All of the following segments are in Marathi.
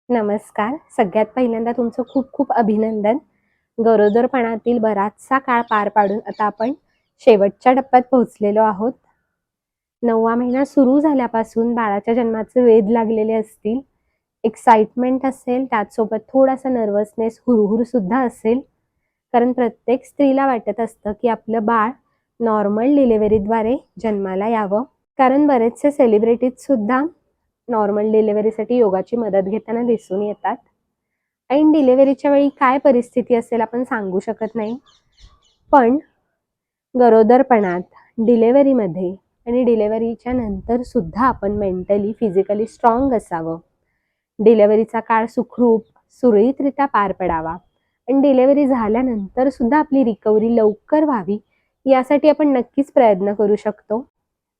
नमस्कार. सगळ्यात पहिल्यांदा तुमचं खूप खूप अभिनंदन. गरोदरपणातील बराचसा काळ पार पाडून आता आपण शेवटच्या टप्प्यात पोहोचलेलो आहोत. 9वा महिना सुरू झाल्यापासून बाळाच्या जन्माचे वेध लागलेले असतील. एक्साइटमेंट असेल, त्याचसोबत थोडासा नर्वसनेस, हुरहुर सुद्धा असेल. कारण प्रत्येक स्त्रीला वाटत असतं की आपलं बाळ नॉर्मल डिलिव्हरीद्वारे जन्माला यावं. कारण बरेचसे सेलिब्रिटीज सुद्धा नॉर्मल डिलिव्हरीसाठी योगाची मदत घेताना दिसून येतात. ऐन डिलिव्हरीच्या वेळी काय परिस्थिती असेल आपण सांगू शकत नाही. पण गरोदरपणात, डिलिव्हरीमध्ये आणि डिलिव्हरीच्या नंतर सुद्धा आपण मेंटली, फिजिकली स्ट्रॉंग असावं. डिलिव्हरीचा काळ सुखरूप, सुरळीतरित्या पार पडावा आणि डिलिव्हरी झाल्यानंतर सुद्धा आपली रिकव्हरी लवकर व्हावी, यासाठी आपण नक्कीच प्रयत्न करू शकतो.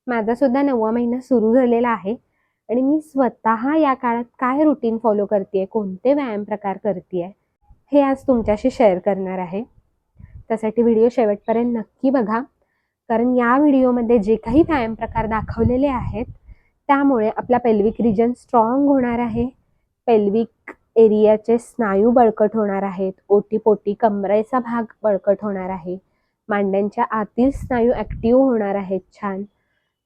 माझा सुद्धा 9वा महिना सुरू झालेला आहे आणि मी स्वतः या काळात काय रुटीन फॉलो करतेय, कोणते व्यायाम प्रकार करतेय, हे आज तुमच्याशी शेअर करणार आहे. त्यासाठी व्हिडिओ शेवटपर्यंत नक्की बघा, कारण या व्हिडिओमध्ये जे काही व्यायाम प्रकार दाखवलेले आहेत त्यामुळे आपला पेल्विक रिजन स्ट्रॉंग होणार आहे. पेल्विक एरियाचे स्नायू बळकट होणार आहेत. ओटीपोटी कमरेचा भाग बळकट होणार आहे. मांड्यांच्या आतील स्नायू ॲक्टिव्ह होणार आहेत छान.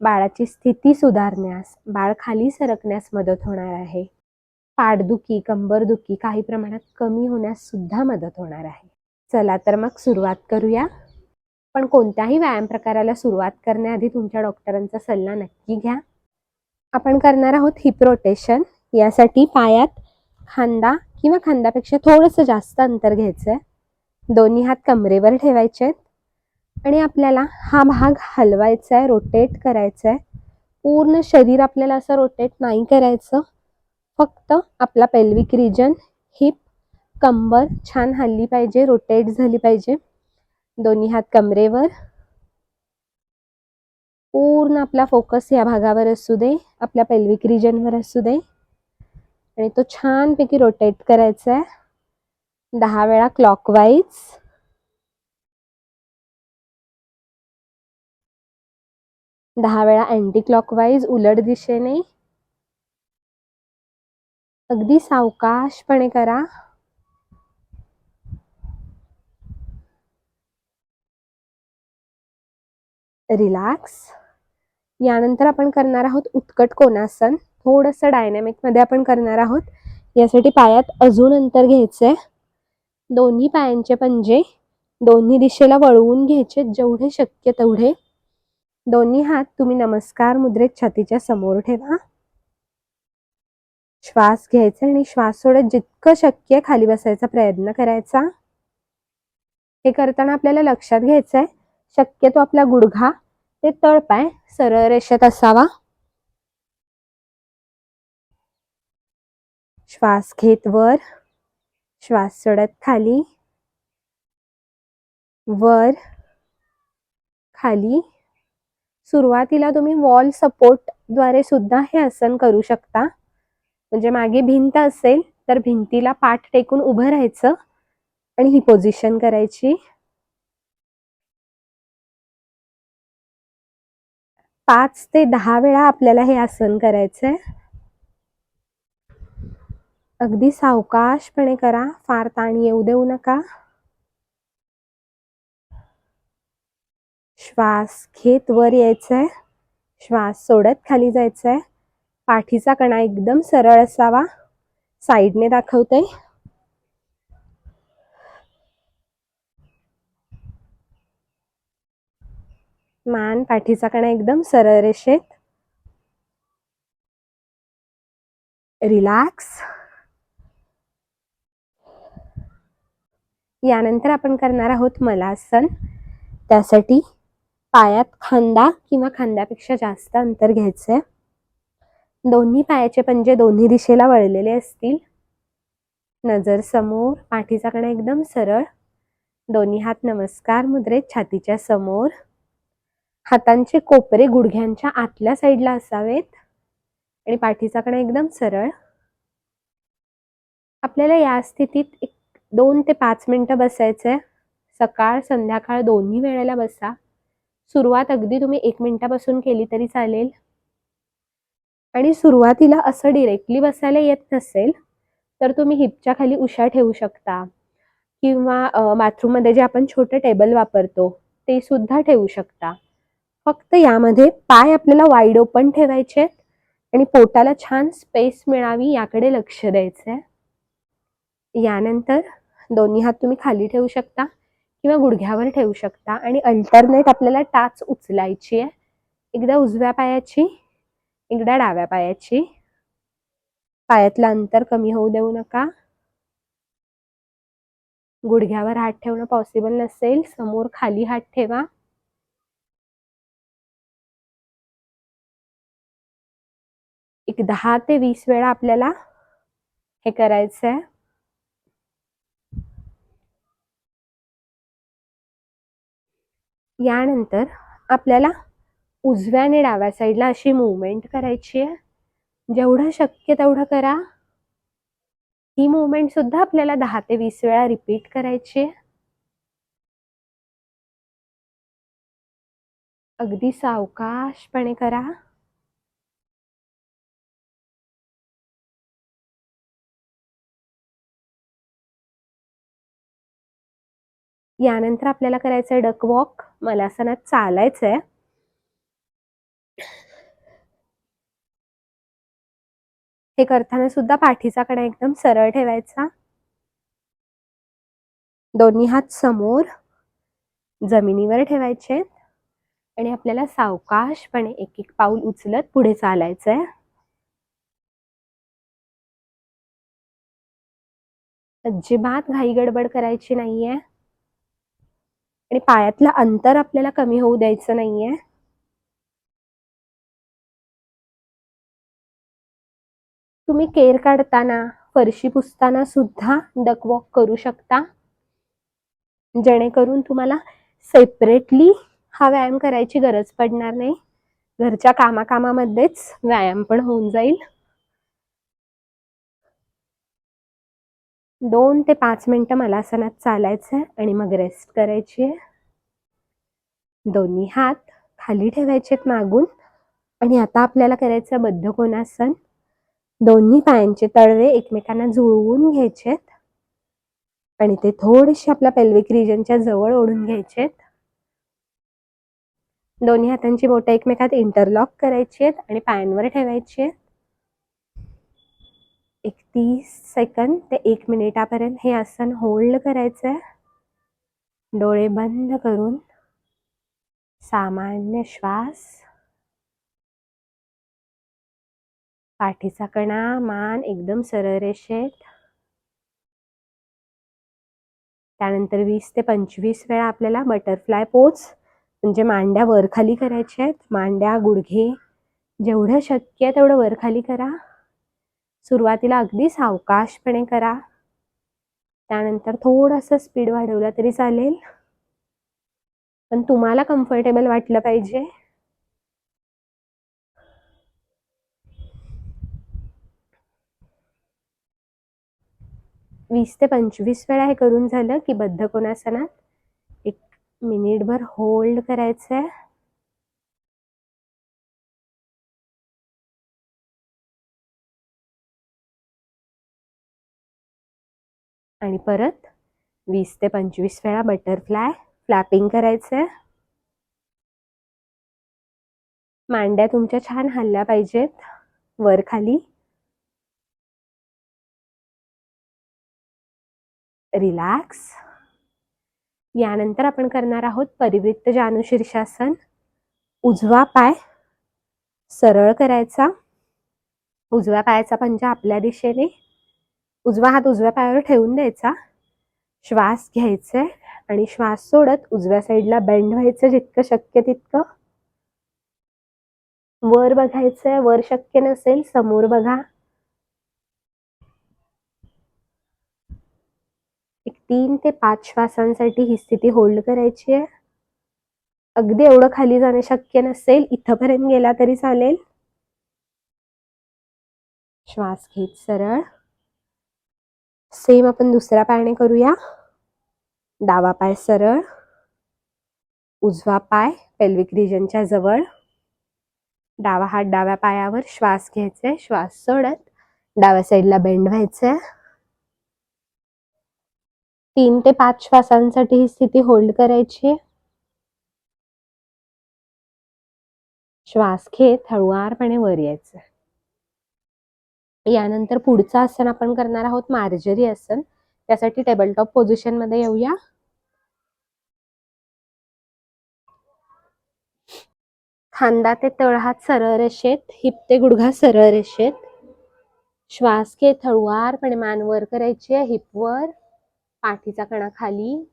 बाळाची स्थिती सुधारण्यास, बाळ खाली सरकण्यास मदत होणार आहे. पाठदुखी, कंबरदुखी काही प्रमाणात कमी होण्यास सुद्धा मदत होणार आहे. चला तर मग सुरुवात करूया. पण कोणत्याही व्यायाम प्रकाराला सुरुवात करण्याआधी तुमच्या डॉक्टरांचा सल्ला नक्की घ्या. आपण करणार आहोत हिप रोटेशन. यासाठी पायात खांदा किंवा खांद्यापेक्षा थोडंसं जास्त अंतर घ्यायचंय. दोन्ही हात कमरेवर ठेवायचे आणि आपल्याला हा भाग हलवायचा आहे, रोटेट करायचा आहे. पूर्ण शरीर आपल्याला असं रोटेट नाही करायचं, फक्त आपला पेल्विक रिजन, हिप, कंबर छान हलली पाहिजे, रोटेट झाली पाहिजे. दोन्ही हात कमरेवर. पूर्ण आपला फोकस या भागावर असू दे, आपल्या पेल्विक रिजनवर असू दे आणि तो छानपैकी रोटेट करायचा आहे 10 वेळा क्लॉकवाईज. 10 वेळा अँटी क्लॉकवाईज, उलट दिशेने. अगदी सावकाशपणे करा. रिलॅक्स. यानंतर आपण करणार आहोत उत्कट कोणासन. थोडंसं डायनॅमिकमध्ये आपण करणार आहोत. यासाठी पायात अजून अंतर घ्यायचंय. दोन्ही पायांचे पंजे दोन्ही दिशेला वळवून घ्यायचे, जेवढे शक्य तेवढे. दोन्ही हात तुम्ही नमस्कार मुद्रेत छातीच्या समोर ठेवा. श्वास घ्यायचा आणि श्वास सोडत जितकं शक्य खाली बसायचा प्रयत्न करायचा. हे करताना आपल्याला लक्षात घ्यायचंय, शक्यतो आपला गुडघा ते तळपाय सरळ रेषेत असावा. श्वास घेत वर, श्वास सोडत खाली, वर, खाली. सुरुवातीला तुम्ही वॉल सपोर्ट द्वारे सुद्धा हे आसन करू शकता. म्हणजे मागे भिंत असेल तर भिंतीला पाठ टेकून उभं राहायचं आणि ही पोझिशन करायची. 5 ते 10 वेळा आपल्याला हे आसन करायचंय. अगदी सावकाशपणे करा, फार ताण येऊ देऊ नका. श्वास घेत वर यायचंय, श्वास सोडत खाली जायचंय. पाठीचा कणा एकदम सरळ असावा. साईडने दाखवते. मान, पाठीचा कणा एकदम सरळ रेषेत. रिलॅक्स. यानंतर आपण करणार आहोत मलासन. त्यासाठी पायात खांदा किंवा खांद्यापेक्षा जास्त अंतर घ्यायचंय. दोन्ही पायाचे पंजे दोन्ही दिशेला वळलेले असतील. नजर समोर, पाठीचा कणा एकदम सरळ. दोन्ही हात नमस्कार मुद्रेत छातीच्या समोर. हातांचे कोपरे गुडघ्यांच्या आतल्या साईडला असावेत आणि पाठीचा कणा एकदम सरळ. आपल्याला या स्थितीत 2 ते 5 मिनिटं बसायचंय. सकाळ संध्याकाळ दोन्ही वेळेला बसा. सुरुवात अगदी तुम्ही 1 मिनिटापासून केली तरी चालेल. आणि सुरुवातीला असं डिरेक्टली बसायला येत नसेल तर तुम्ही हिपच्या खाली उशा ठेवू शकता किंवा बाथरूममध्ये जे आपण छोटं टेबल वापरतो ते सुद्धा ठेवू शकता. फक्त यामध्ये पाय आपल्याला वाईड ओपन ठेवायचे आणि पोटाला छान स्पेस मिळावी याकडे लक्ष द्यायचंय. यानंतर दोन्ही हात तुम्ही खाली ठेवू शकता किंवा गुडघ्यावर ठेवू शकता आणि अल्टरनेट आपल्याला टाच उचलायची आहे. एकदा उजव्या पायाची, एकदा डाव्या पायाची. पायातलं अंतर कमी होऊ देऊ नका. गुडघ्यावर हात ठेवणं पॉसिबल नसेल, समोर खाली हात ठेवा. एक 10 ते 20 वेळा आपल्याला हे करायचंय. यानंतर आपल्याला उजव्या आणि डाव्या साईडला अशी मूवमेंट करायची आहे. जेवढं शक्य तेवढं करा. ही मूवमेंट सुद्धा आपल्याला 10 ते 20 वेळा रिपीट करायची आहे. अगदी सावकाशपणे करा. यानंतर आपल्याला करायचंय डक वॉक. मलासनात चालायचंय. हे करताना सुद्धा पाठीचा कणा एकदम सरळ ठेवायचा. दोन्ही हात समोर जमिनीवर ठेवायचे आणि आपल्याला सावकाशपणे एक एक पाऊल उचलत पुढे चालायचंय. अजिबात घाई गडबड करायची नाहीये आणि पायातलं अंतर आपल्याला कमी होऊ द्यायचं नाहीये. तुम्ही केर काढताना, फरशी पुसताना सुद्धा डक वॉक करू शकता, जेणेकरून तुम्हाला सेपरेटली हा व्यायाम करायची गरज पडणार नाही. घरच्या कामाकामामध्येच व्यायाम पण होऊन जाईल. 2 ते 5 मिनिटं मलासनात चालायचंय आणि मग रेस्ट करायची आहे. दोन्ही हात खाली ठेवायचेत मागून आणि आता आपल्याला करायचं बद्ध कोणासन. दोन्ही पायांचे तळवे एकमेकांना जुळवून घ्यायचेत आणि ते थोडेसे आपल्या पेल्विक रिजनच्या जवळ ओढून घ्यायचेत. दोन्ही हातांची बोटं एकमेकात इंटरलॉक करायची आहेत आणि पायांवर ठेवायची आहेत. 30 सेकंद ते 1 मिनिटापर्यंत हे आसन होल्ड करायचंय. डोळे बंद करून सामान्य श्वास. पाठीचा कणा, मान एकदम सरळ रेषेत. त्यानंतर 20 ते 25 वेळा आपल्याला बटरफ्लाय पोज म्हणजे मांड्या वर खाली करायच्या आहेत. मांड्या, गुडघे जेवढं शक्य आहे तेवढं वर खाली करा. सुरुवातीला अगदी सावकाशपणे करा. त्यानंतर थोडंसं स्पीड वाढवलं तरी चालेल, पण तुम्हाला कम्फर्टेबल वाटलं पाहिजे. वीस ते 25 वेळा हे करून झालं की बद्ध कोणासनात 1 मिनिटभर होल्ड करायचंय. आणि परत 20 ते 25 वेळा बटरफ्लाय फ्लॅपिंग करायचंय. मांड्या तुमच्या छान हलल्या पाहिजेत वर खाली. रिलॅक्स. यानंतर आपण करणार आहोत परिवृत्त जानु शीर्षासन. उजवा पाय सरळ करायचा. उजव्या पायाचा पंजा आपल्या दिशेने. उजवा हात उजव्या पायावर ठेवून द्यायचा. श्वास घ्यायचे आणि श्वास सोडत उजव्या साईडला बेंड व्हायचं जितकं शक्य तितकं. वर बघायचंय. वर शक्य नसेल समोर बघा. 3 ते 5 श्वासांसाठी ही स्थिती होल्ड करायची आहे. अगदी एवढं खाली जाणं शक्य नसेल, इथपर्यंत गेला तरी चालेल. श्वास घेत सरळ. सेम आपण दुसऱ्या पायाने करूया. डावा पाय सरळ. उजवा पाय पेल्विक रिजनच्या जवळ. डावा हात डाव्या पायावर. श्वास घ्यायचे. श्वास सोडत डाव्या साईडला बेंड व्हायचंय. 3 ते 5 श्वासांसाठी ही स्थिती होल्ड करायची. श्वास घेत हळुवारपणे वर यायचं. यानंतर पुढचं आसन आपण करणार आहोत मार्जरी आसन. त्यासाठी टेबल टॉप पोझिशन मध्ये येऊया. खांदा ते तळहात सरळ रेषेत, हिप ते गुडघा सरळ रेषेत. श्वास घेत हळुवारपणे मान वर करायची आहे, हिप वर, पाठीचा कणा खाली.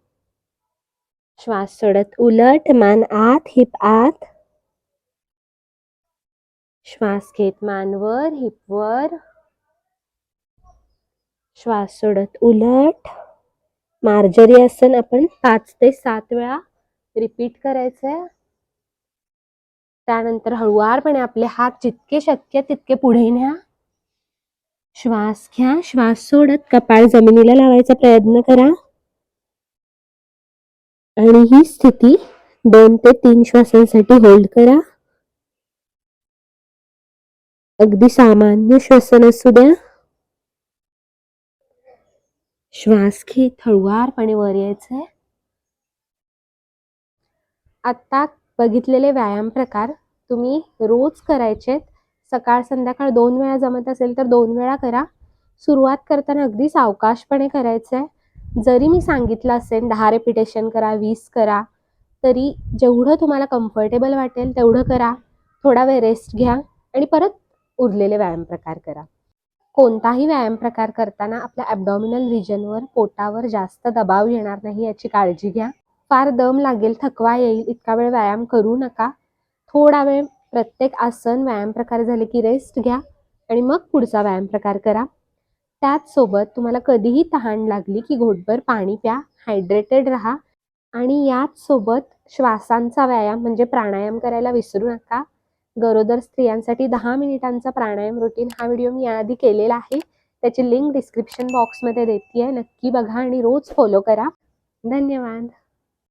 श्वास सोडत उलट, मान आत, हिप आत. श्वास घेत मान वर, हिप वर. श्वास सोडत उलट. मार्जरी आसन आपण 5 ते 7 वेळा रिपीट करायचंय. त्यानंतर हळुवारपणे आपले हात जितके शक्य तितके पुढे न्या. श्वास घ्या, श्वास सोडत कपाळ जमिनीला लावायचा प्रयत्न करा. आणि ही स्थिती 2 ते 3 श्वासांसाठी होल्ड करा. अगदी सामान्य श्वसन असू द्या. श्वास घेत हळुवारपणे वर यायचंय. आता बघितलेले व्यायाम प्रकार तुम्ही रोज करायचेत. सकाळ संध्याकाळ 2 वेळा जमत असेल तर 2 वेळा करा. सुरुवात करताना अगदी सावकाशपणे करायचंय. जरी मी सांगितलं असेल 10 रेपिटेशन करा, 20 करा, तरी जेवढं तुम्हाला कम्फर्टेबल वाटेल तेवढं करा. थोडा वेळ रेस्ट घ्या आणि परत उरलेले व्यायाम प्रकार करा. कोणताही व्यायाम प्रकार करताना आपल्या ॲब्डॉमिनल रिजनवर, पोटावर जास्त दबाव येणार नाही याची काळजी घ्या. फार दम लागेल, थकवा येईल इतका वेळ व्यायाम करू नका. थोडा वेळ प्रत्येक आसन व्यायाम प्रकार झाले की रेस्ट घ्या आणि मग पुढचा व्यायाम प्रकार करा. त्याचसोबत तुम्हाला कधीही तहान लागली की घोटभर पाणी प्या, हायड्रेटेड राहा. आणि याच सोबत श्वासांचा व्यायाम म्हणजे प्राणायाम करायला विसरू नका. गरोदर स्त्रियांसाठी 10 मिनिटांचा प्राणायाम रुटीन हा व्हिडिओ मी याआधी केलेला आहे. त्याची लिंक डिस्क्रिप्शन बॉक्समध्ये देते आहे. नक्की बघा आणि रोज फॉलो करा. धन्यवाद.